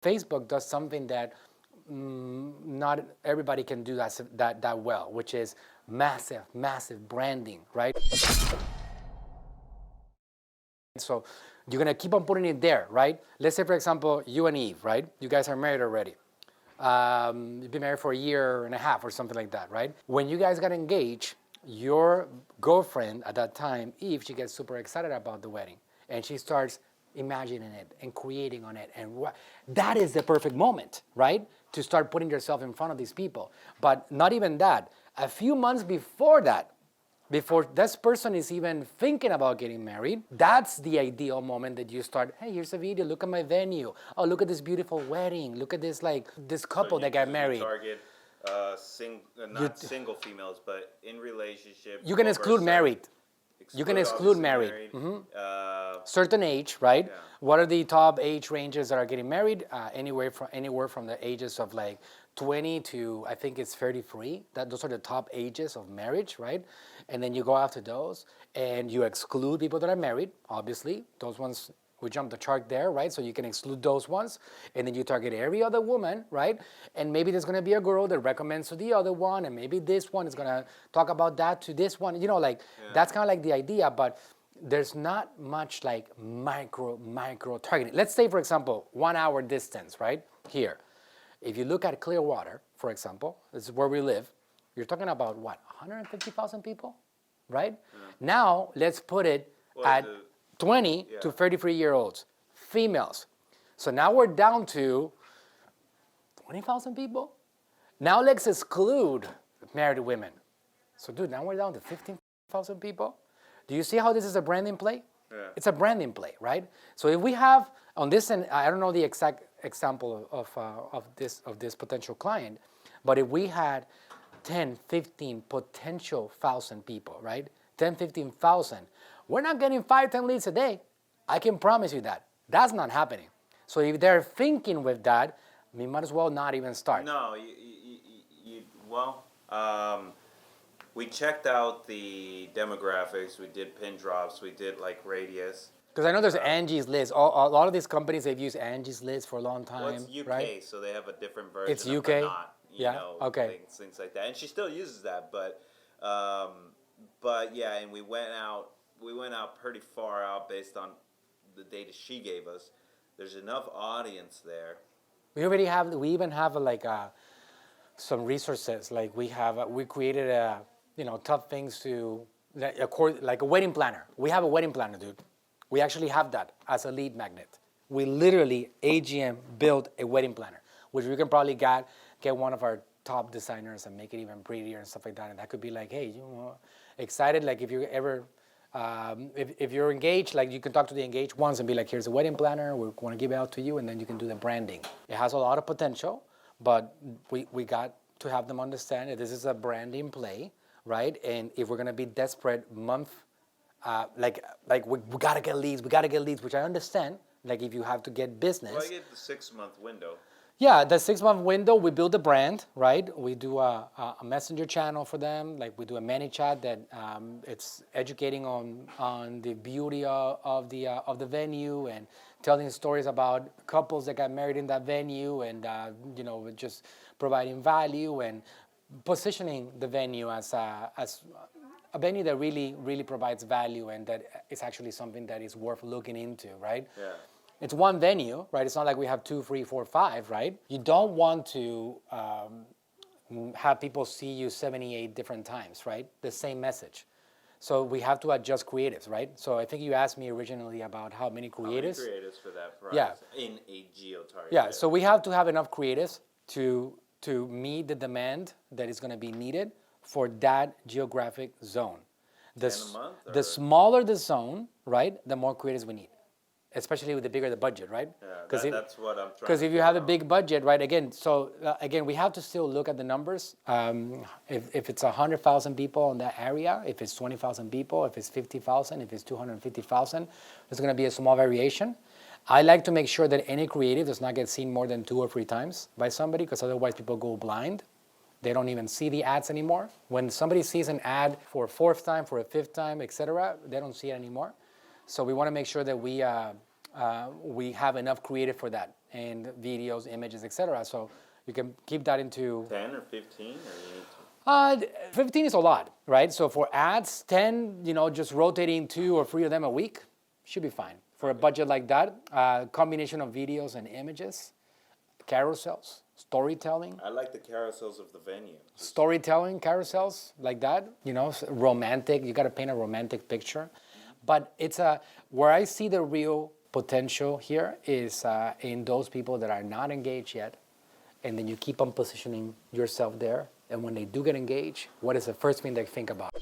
Facebook does something that not everybody can do that well, which is massive branding, right? So you're gonna keep on putting it there, right? Let's say, for example, you and Eve, right? You guys are married already. You've been married for a year and a half or something like that, right? When you guys got engaged, your girlfriend at that time, Eve, she gets super excited about the wedding, and she starts imagining it and creating on it, and that is the perfect moment, right? To start putting yourself in front of these people. But not even that. A few months before that, before this person is even thinking about getting married, that's the ideal moment that you start, hey, here's a video, look at my venue. Oh, look at this beautiful wedding. Look at this, like, this couple that got married. Target not single females, but in relationship. You can exclude married. You can exclude married. Certain age, right? Yeah. What are the top age ranges that are getting married? Anywhere from the ages of like 20 to, I think it's 33. Those are the top ages of marriage, right? And then you go after those, and you exclude people that are married. Obviously, those ones, we jump the chart there, right? So you can exclude those ones, and then you target every other woman, right? And maybe there's gonna be a girl that recommends to the other one, and maybe this one is gonna talk about that to this one. You know, like, that's kind of like the idea, but there's not much like micro targeting. Let's say, for example, 1 hour distance, right? Here. If you look at Clearwater, for example, this is where we live, you're talking about what, 150,000 people, right? Yeah. Now, let's put it at 20 to 33-year-olds, females. So now we're down to 20,000 people. Now let's exclude married women. So dude, now we're down to 15,000 people. Do you see how this is a branding play? Yeah. It's a branding play, right? So if we have on this, and I don't know the exact example of this potential client, but if we had 10, 15 potential thousand people, right? 10, 15,000. We're not getting 5, 10 leads a day. I can promise you that. That's not happening. So if they're thinking with that, we might as well not even start. No, we checked out the demographics. We did pin drops. We did like radius. Because I know there's Angie's List. A lot of these companies, they've used Angie's List for a long time. Well, it's UK, right? So they have a different version. It's UK? Not, okay. Things like that. And she still uses that, but yeah, and we went out pretty far out based on the data she gave us. There's enough audience there. We even have some resources. Like we created top things to, like a wedding planner. We have a wedding planner, dude. We actually have that as a lead magnet. We literally, AGM built a wedding planner, which we can probably get one of our top designers and make it even prettier and stuff like that. And that could be like, hey, excited, like if you ever, if you're engaged, like you can talk to the engaged ones and be like, here's a wedding planner, we want to give it out to you, and then you can do the branding. It has a lot of potential, but we got to have them understand that this is a branding play, right? And if we're gonna be desperate like we gotta get leads, which I understand, like if you have to get business. Well, I get the 6-month window. Yeah, the 6-month window, we build a brand, right? We do a messenger channel for them, like we do a ManyChat that it's educating on the beauty of the venue and telling stories about couples that got married in that venue, and just providing value and positioning the venue as a venue that really provides value and that is actually something that is worth looking into, right? Yeah. It's one venue, right? It's not like we have 2, 3, 4, 5, right? You don't want to have people see you 78 different times, right? The same message. So we have to adjust creatives, right? So I think you asked me originally about how many creatives. How many creatives for that price? Yeah. In a geo-target. Yeah, so we have to have enough creatives to meet the demand that is going to be needed for that geographic zone. The month, the smaller the zone, right, the more creatives we need. Especially with the bigger the budget, right? Yeah, that's what I'm trying. Because if you have a big budget, right? Again, we have to still look at the numbers. If it's 100,000 people in that area, if it's 20,000 people, if it's 50,000, if it's 250,000, there's going to be a small variation. I like to make sure that any creative does not get seen more than 2 or 3 times by somebody, because otherwise people go blind. They don't even see the ads anymore. When somebody sees an ad for a 4th time, for a 5th time, etc., they don't see it anymore. So we want to make sure that we have enough creative for that. and videos, images, etc. So you can keep that into 10 or 15, or you need to? 15 is a lot, right? So for ads, 10, just rotating 2 or 3 of them a week should be fine. For a budget like that, combination of videos and images, carousels, storytelling. I like the carousels of the venue. Storytelling carousels like that, romantic. You got to paint a romantic picture. But where I see the real potential here is in those people that are not engaged yet, and then you keep on positioning yourself there. And when they do get engaged, what is the first thing they think about?